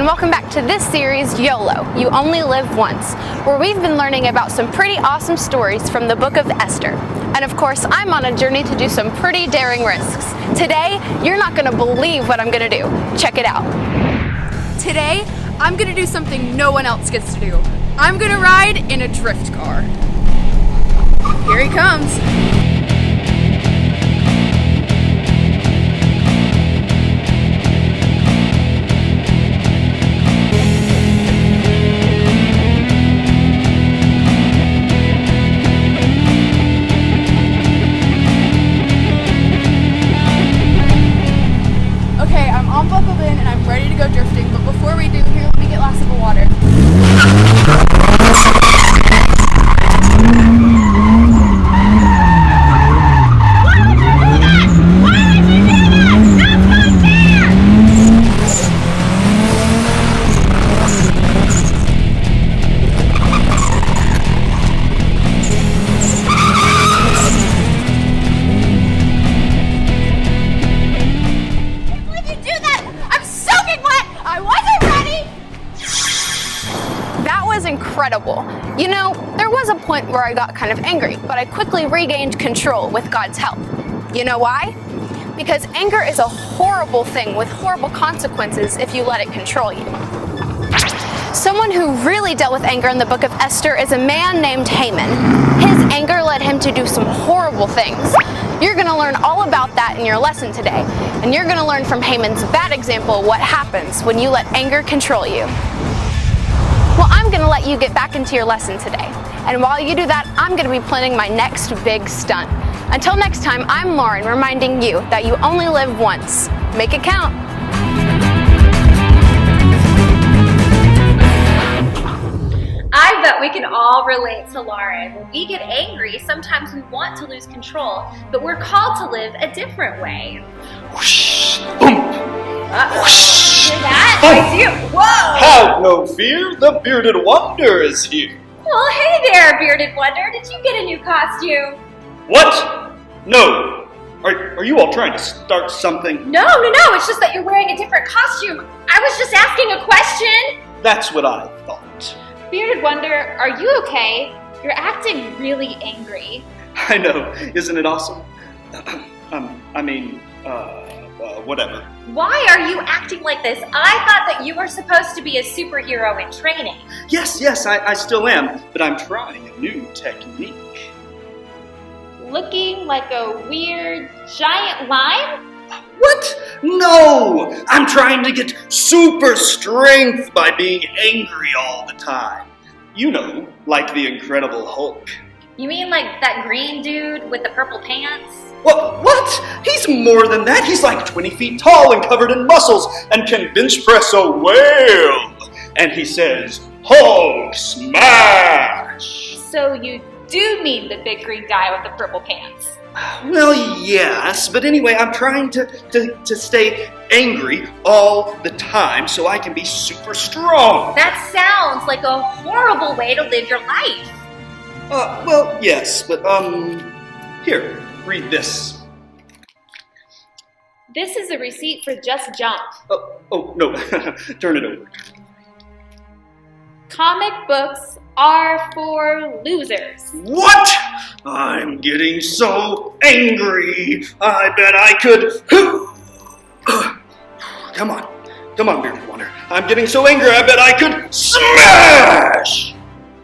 welcome back to this series, Yolo, You Only Live Once, where we've been learning about some pretty awesome stories from the book of Esther. And of course, I'm on a journey to do some pretty daring risks. Today, you're not going to believe what I'm going to do. Check it out. Today, I'm going to do something no one else gets to do. I'm going to ride in a drift car. Here he comes. Okay, I'm all buckled in and I'm ready to go drifting, but before we do, here, let me get a glass of water. Incredible. You know, there was a point where I got kind of angry, but I quickly regained control with God's help. You know why? Because anger is a horrible thing with horrible consequences if you let it control you. Someone who really dealt with anger in the book of Esther is a man named Haman. His anger led him to do some horrible things. You're going to learn all about that in your lesson today, and you're going to learn from Haman's bad example what happens when you let anger control you. Well, I'm going to let you get back into your lesson today. And while you do that, I'm going to be planning my next big stunt. Until next time, I'm Lauren, reminding you that you only live once. Make it count. I bet we can all relate to Lauren. When we get angry, sometimes we want to lose control, but we're called to live a different way. Whoosh, boom. Whoosh, Hear that? boom. I do. Whoa! Have no fear, the bearded wonder is here. Well, hey there, Bearded Wonder. Did you get a new costume? What? No. Are you all trying to start something? No. It's just that you're wearing a different costume. I was just asking a question. That's what I thought. Bearded Wonder, are you okay? You're acting really angry. I know. Isn't it awesome? Whatever. Why are you acting like this? I thought that you were supposed to be a superhero in training. Yes, I still am, but I'm trying a new technique. Looking like a weird giant lime? What? No! I'm trying to get super strength by being angry all the time. You know, like the Incredible Hulk. You mean like that green dude with the purple pants? What? He's more than that. He's like 20 feet tall and covered in muscles and can bench press a whale. And he says, Hulk smash! So you do mean the big green guy with the purple pants? Well, yes, but anyway, I'm trying to stay angry all the time so I can be super strong. That sounds like a horrible way to live your life. Well, yes, but, here, read this. This is a receipt for Just Jump. Oh, no, turn it over. Comic books are for losers. What? I'm getting so angry. I bet I could. Come on, Bearded Wonder. I'm getting so angry. I bet I could smash.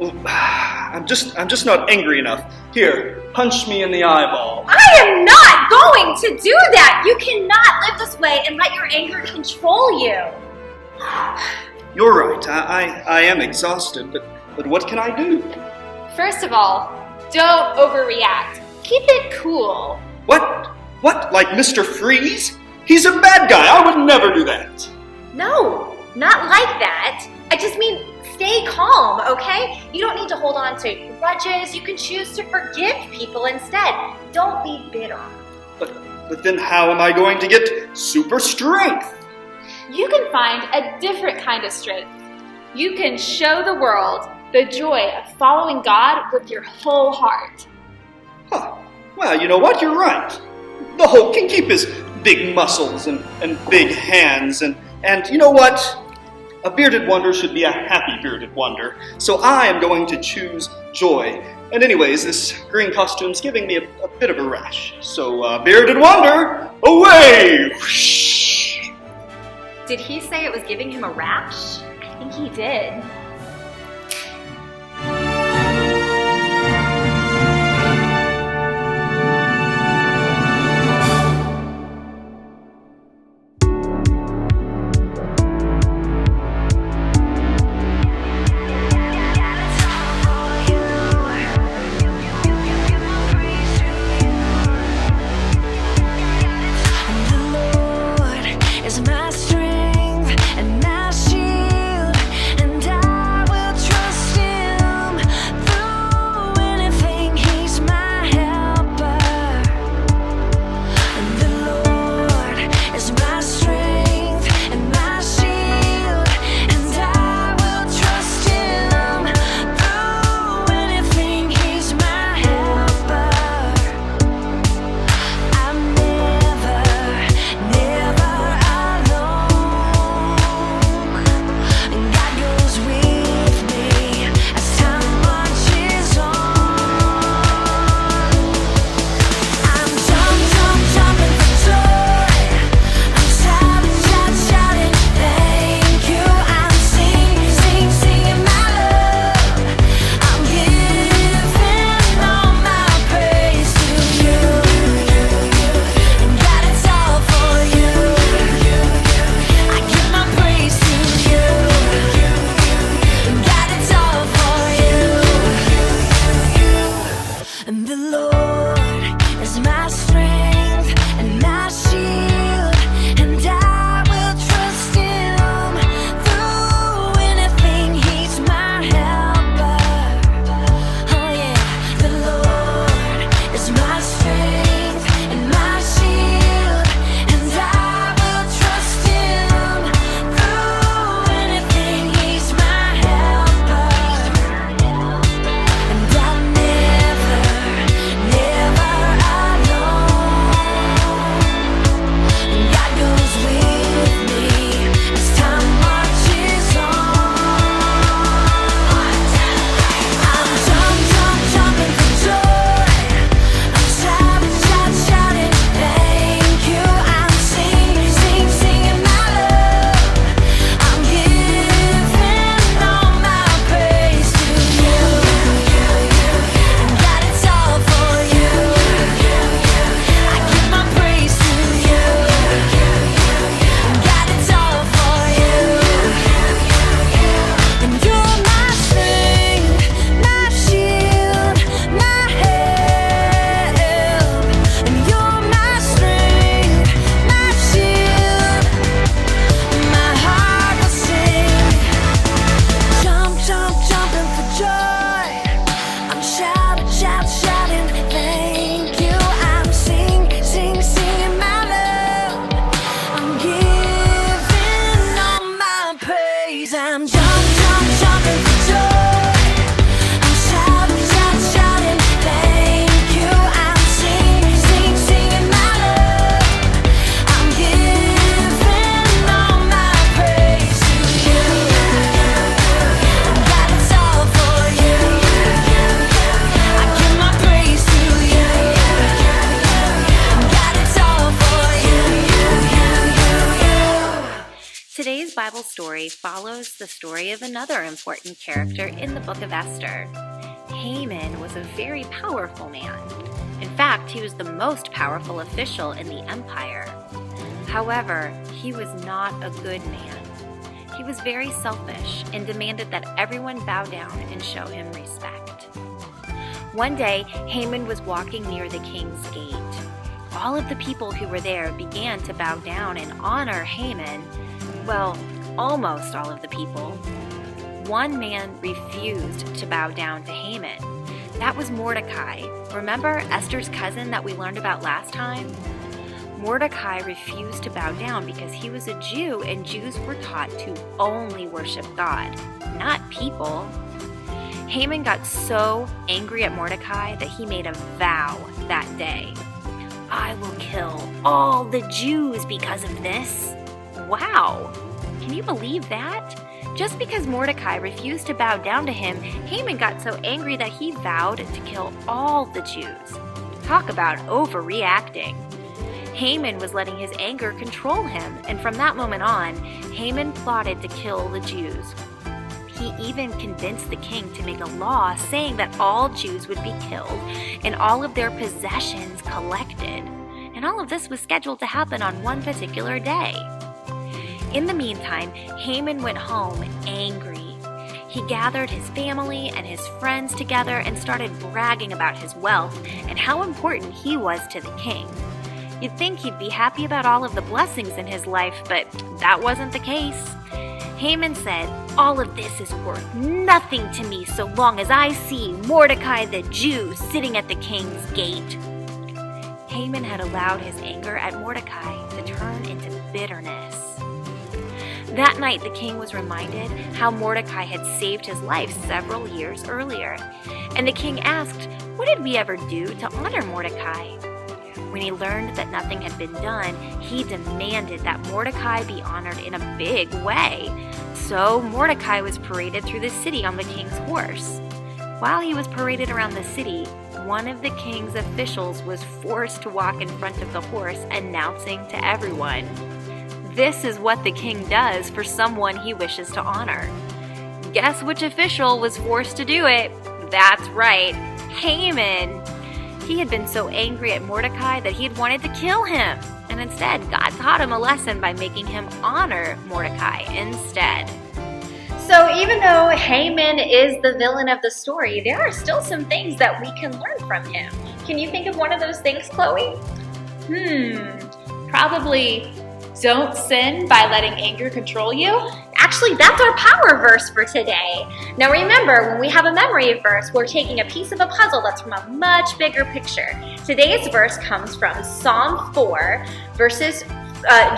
I'm just not angry enough. Here, punch me in the eyeball. I am not going to do that. You cannot live this way and let your anger control you. You're right. I am exhausted, but what can I do? First of all, don't overreact. Keep it cool. What? Like Mr. Freeze? He's a bad guy. I would never do that. No, not like that. I just mean stay calm, okay? You don't need to hold on to grudges. You can choose to forgive people instead. Don't be bitter. But then how am I going to get super strength? You can find a different kind of strength. You can show the world the joy of following God with your whole heart. Huh. Well, you know what? You're right. The Hulk can keep his big muscles and big hands, and you know what? A bearded wonder should be a happy bearded wonder, so I am going to choose joy. And anyways, this green costume's giving me a bit of a rash. So, bearded wonder, away! Did he say it was giving him a rash? I think he did. Today's Bible story follows the story of another important character in the book of Esther. Haman was a very powerful man. In fact, he was the most powerful official in the empire. However, he was not a good man. He was very selfish and demanded that everyone bow down and show him respect. One day, Haman was walking near the king's gate. All of the people who were there began to bow down and honor Haman. Well, almost all of the people. One man refused to bow down to Haman. That was Mordecai. Remember Esther's cousin that we learned about last time? Mordecai refused to bow down because he was a Jew and Jews were taught to only worship God, not people. Haman got so angry at Mordecai that he made a vow that day. I will kill all the Jews because of this. Wow! Can you believe that? Just because Mordecai refused to bow down to him, Haman got so angry that he vowed to kill all the Jews. Talk about overreacting. Haman was letting his anger control him, and from that moment on, Haman plotted to kill the Jews. He even convinced the king to make a law saying that all Jews would be killed and all of their possessions collected. And all of this was scheduled to happen on one particular day. In the meantime, Haman went home angry. He gathered his family and his friends together and started bragging about his wealth and how important he was to the king. You'd think he'd be happy about all of the blessings in his life, but that wasn't the case. Haman said, "All of this is worth nothing to me so long as I see Mordecai the Jew sitting at the king's gate." Haman had allowed his anger at Mordecai to turn into bitterness. That night, the king was reminded how Mordecai had saved his life several years earlier. And the king asked, "What did we ever do to honor Mordecai?" When he learned that nothing had been done, he demanded that Mordecai be honored in a big way. So Mordecai was paraded through the city on the king's horse. While he was paraded around the city, one of the king's officials was forced to walk in front of the horse, announcing to everyone, "This is what the king does for someone he wishes to honor." Guess which official was forced to do it? That's right, Haman. He had been so angry at Mordecai that he had wanted to kill him. And instead, God taught him a lesson by making him honor Mordecai instead. So even though Haman is the villain of the story, there are still some things that we can learn from him. Can you think of one of those things, Chloe? Probably don't sin by letting anger control you. Actually, that's our power verse for today. Now remember, when we have a memory verse, we're taking a piece of a puzzle that's from a much bigger picture. Today's verse comes from Psalm 4, verses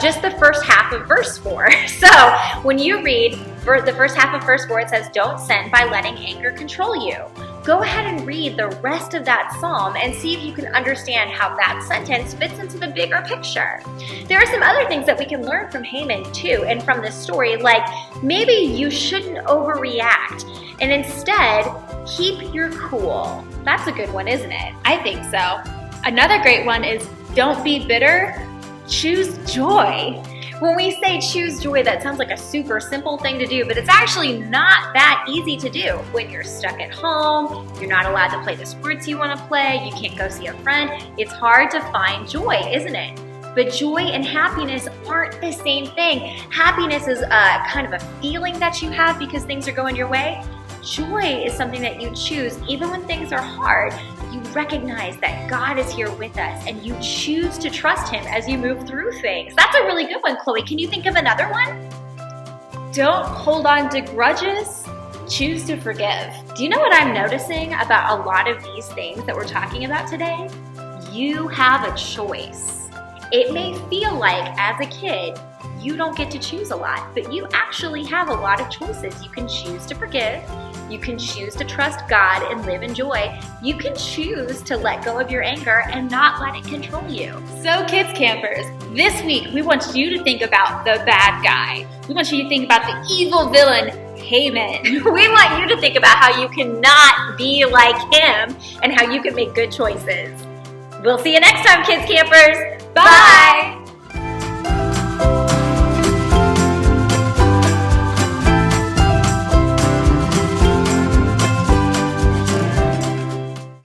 just the first half of verse 4. So when you read the first half of verse 4, it says, "Don't sin by letting anger control you." Go ahead and read the rest of that psalm and see if you can understand how that sentence fits into the bigger picture. There are some other things that we can learn from Haman too, and from this story, like maybe you shouldn't overreact and instead keep your cool. That's a good one, isn't it? I think so. Another great one is don't be bitter, choose joy. When we say choose joy, that sounds like a super simple thing to do, but it's actually not that easy to do. When you're stuck at home, you're not allowed to play the sports you want to play, you can't go see a friend, it's hard to find joy, isn't it? But joy and happiness aren't the same thing. Happiness is kind of a feeling that you have because things are going your way. Joy is something that you choose even when things are hard. You recognize that God is here with us and you choose to trust Him as you move through things. That's a really good one, Chloe. Can you think of another one? Don't hold on to grudges, choose to forgive. Do you know what I'm noticing about a lot of these things that we're talking about today? You have a choice. It may feel like as a kid, you don't get to choose a lot, but you actually have a lot of choices. You can choose to forgive. You can choose to trust God and live in joy. You can choose to let go of your anger and not let it control you. So kids campers, this week we want you to think about the bad guy. We want you to think about the evil villain, Haman. We want you to think about how you cannot be like him and how you can make good choices. We'll see you next time, kids campers. Bye.